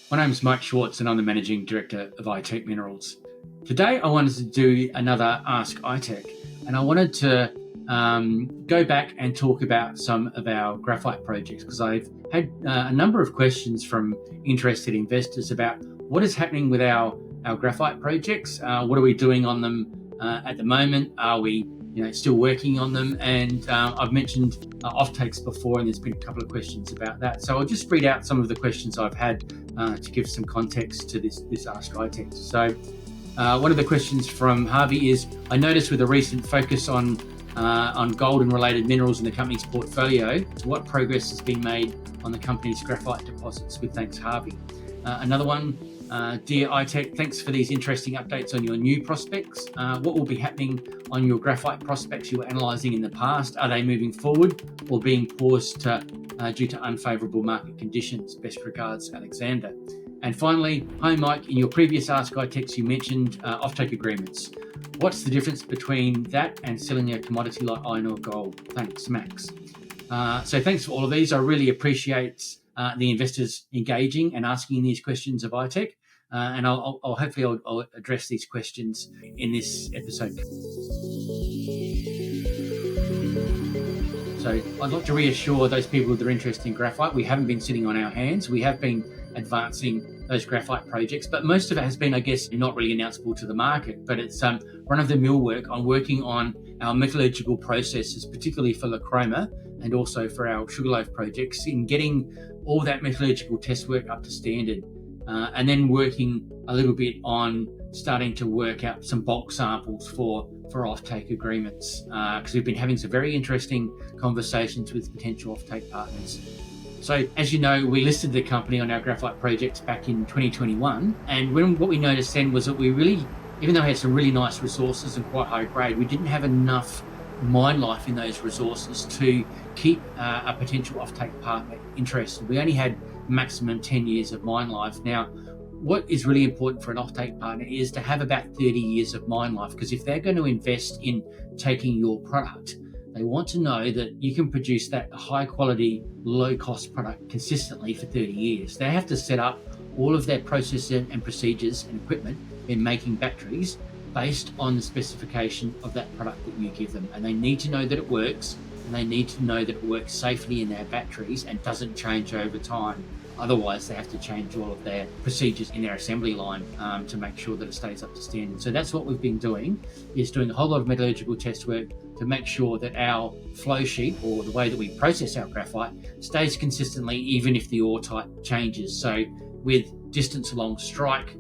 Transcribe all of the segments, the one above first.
My name is Mike Schwartz and I'm the Managing Director of iTech Minerals. Today I wanted to do another Ask iTech, and I wanted to go back and talk about some of our graphite projects, because I've had a number of questions from interested investors about what is happening with our graphite projects. What are we doing on them at the moment? Are we still working on them? And I've mentioned offtakes before, and there's been a couple of questions about that. So I'll just read out some of the questions I've had to give some context to this Ask iTech. So one of the questions from Harvey is, I noticed with a recent focus on gold and related minerals in the company's portfolio, what progress has been made on the company's graphite deposits? With thanks, Harvey. Another one, dear iTech, thanks for these interesting updates on your new prospects. What will be happening on your graphite prospects you were analysing in the past? Are they moving forward or being paused due to unfavourable market conditions? Best regards, Alexander. And finally, hi Mike, in your previous Ask iTechs you mentioned offtake agreements. What's the difference between that and selling a commodity like iron or gold? Thanks, Max. So thanks for all of these. I really appreciate the investors engaging and asking these questions of iTech, and I'll hopefully address these questions in this episode. So I'd like to reassure those people that are interested in graphite, we haven't been sitting on our hands. We have been advancing those graphite projects, but most of it has been, I guess, not really announceable to the market, but it's run-of-the-mill work on working on our metallurgical processes, particularly for Lacroma and also for our Sugarloaf projects, in getting all that metallurgical test work up to standard, and then working a little bit on starting to work out some bulk samples for offtake agreements, because we've been having some very interesting conversations with potential offtake partners. So as you know, we listed the company on our graphite projects back in 2021, and what we noticed then was that we really, even though we had some really nice resources and quite high grade, we didn't have enough mine life in those resources to keep a potential offtake partner interested. We only had maximum 10 years of mine life. Now, what is really important for an offtake partner is to have about 30 years of mine life, because if they're going to invest in taking your product, they want to know that you can produce that high quality, low cost product consistently for 30 years. They have to set up all of their processes and procedures and equipment in making batteries based on the specification of that product that you give them. And they need to know that it works, and they need to know that it works safely in their batteries and doesn't change over time. Otherwise, they have to change all of their procedures in their assembly line to make sure that it stays up to standard. So that's what we've been doing, is doing a whole lot of metallurgical test work to make sure that our flow sheet, or the way that we process our graphite, stays consistently even if the ore type changes. So with distance along strike,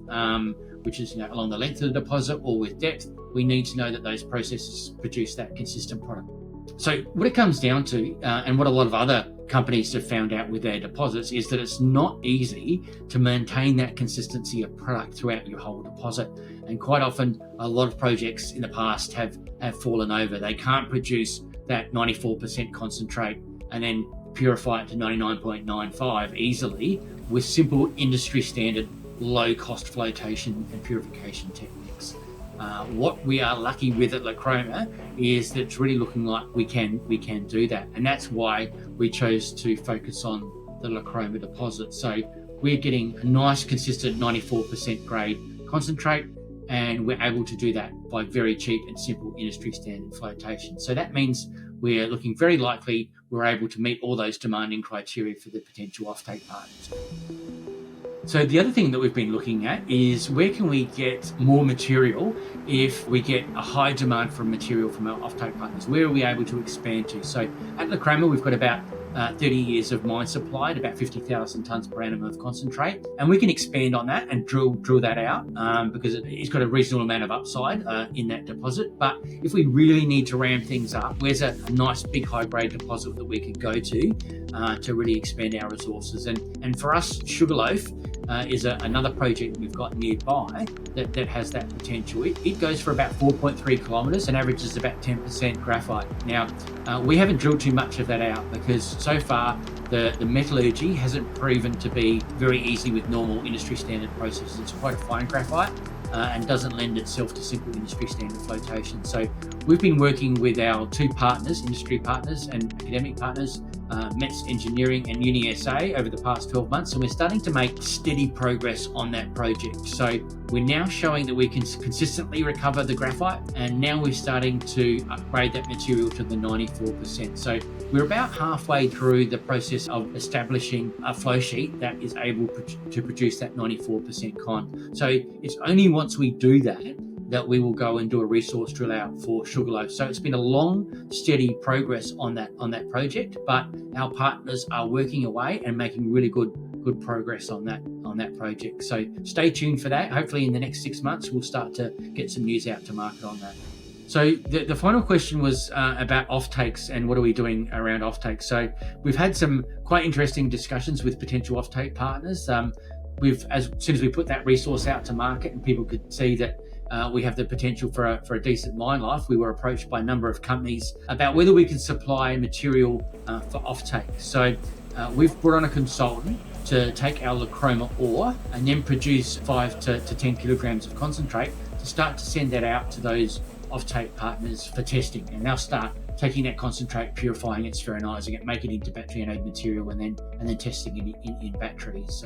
which is along the length of the deposit, or with depth, we need to know that those processes produce that consistent product. So what it comes down to, and what a lot of other companies have found out with their deposits, is that it's not easy to maintain that consistency of product throughout your whole deposit. And quite often, a lot of projects in the past have fallen over. They can't produce that 94% concentrate and then purify it to 99.95 easily with simple industry standard low cost flotation and purification techniques. What we are lucky with at Lacroma is that it's really looking like we can do that, and that's why we chose to focus on the Lacroma deposit. So we're getting a nice consistent 94% grade concentrate, and we're able to do that by very cheap and simple industry standard flotation. So that means we're looking very likely we're able to meet all those demanding criteria for the potential offtake partners. So the other thing that we've been looking at is, where can we get more material if we get a high demand for material from our offtake partners? Where are we able to expand to? So at Lacroma, we've got about 30 years of mine supply at about 50,000 tonnes per annum of concentrate, and we can expand on that and drill that out because it's got a reasonable amount of upside in that deposit. But if we really need to ramp things up, where's a nice big high grade deposit that we could go to really expand our resources? And for us, Sugarloaf is another project we've got nearby that has that potential. It goes for about 4.3 kilometres and averages about 10% graphite. Now, we haven't drilled too much of that out because so far the metallurgy hasn't proven to be very easy with normal industry standard processes. It's quite a fine graphite and doesn't lend itself to simple industry standard flotation. So we've been working with our two partners, industry partners, and academic partners, Mets Engineering and UniSA over the past 12 months, and we're starting to make steady progress on that project. So we're now showing that we can consistently recover the graphite, and now we're starting to upgrade that material to the 94%. So we're about halfway through the process of establishing a flow sheet that is able to produce that 94% con. So it's only once we do that we will go and do a resource drill out for Sugarloaf. So it's been a long, steady progress on that project, but our partners are working away and making really good progress on that project. So stay tuned for that. Hopefully in the next 6 months, we'll start to get some news out to market on that. So the final question was about offtakes and what are we doing around offtake. So we've had some quite interesting discussions with potential offtake partners. As soon as we put that resource out to market and people could see that we have the potential for a decent mine life, we were approached by a number of companies about whether we can supply material for offtake. So we've brought on a consultant to take our Lacroma ore and then produce 5 to 10 kilograms of concentrate to start to send that out to those offtake partners for testing, and they'll start taking that concentrate, purifying it, spheronizing it, make it into battery anode material, and then testing it in batteries.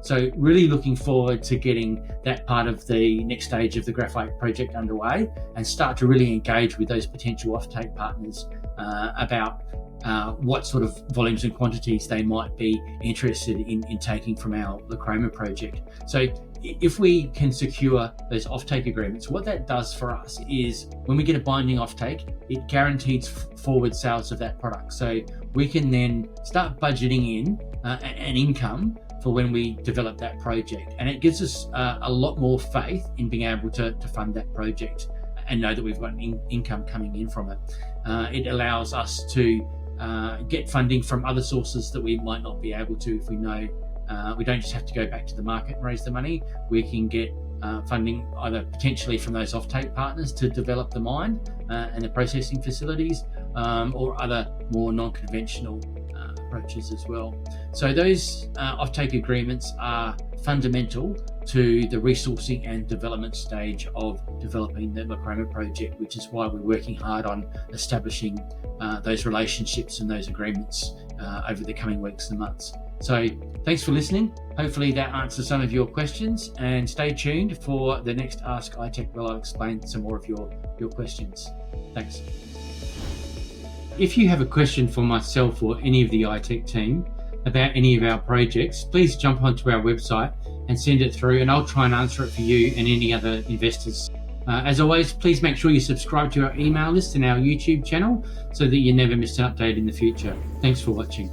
So really looking forward to getting that part of the next stage of the graphite project underway and start to really engage with those potential offtake partners about what sort of volumes and quantities they might be interested in taking from our Lacroma project. So if we can secure those offtake agreements, what that does for us is when we get a binding offtake, it guarantees forward sales of that product. So we can then start budgeting in an income for when we develop that project. And it gives us a lot more faith in being able to fund that project and know that we've got an income coming in from it. It allows us to get funding from other sources that we might not be able to if we know we don't just have to go back to the market and raise the money. We can get funding either potentially from those offtake partners to develop the mine and the processing facilities, or other more non-conventional approaches as well. So those offtake agreements are fundamental to the resourcing and development stage of developing the Lacroma project, which is why we're working hard on establishing those relationships and those agreements over the coming weeks and months. So thanks for listening. Hopefully that answers some of your questions, and stay tuned for the next Ask iTech where I'll explain some more of your questions. Thanks. If you have a question for myself or any of the iTech team about any of our projects, please jump onto our website and send it through, and I'll try and answer it for you and any other investors. As always, please make sure you subscribe to our email list and our YouTube channel so that you never miss an update in the future. Thanks for watching.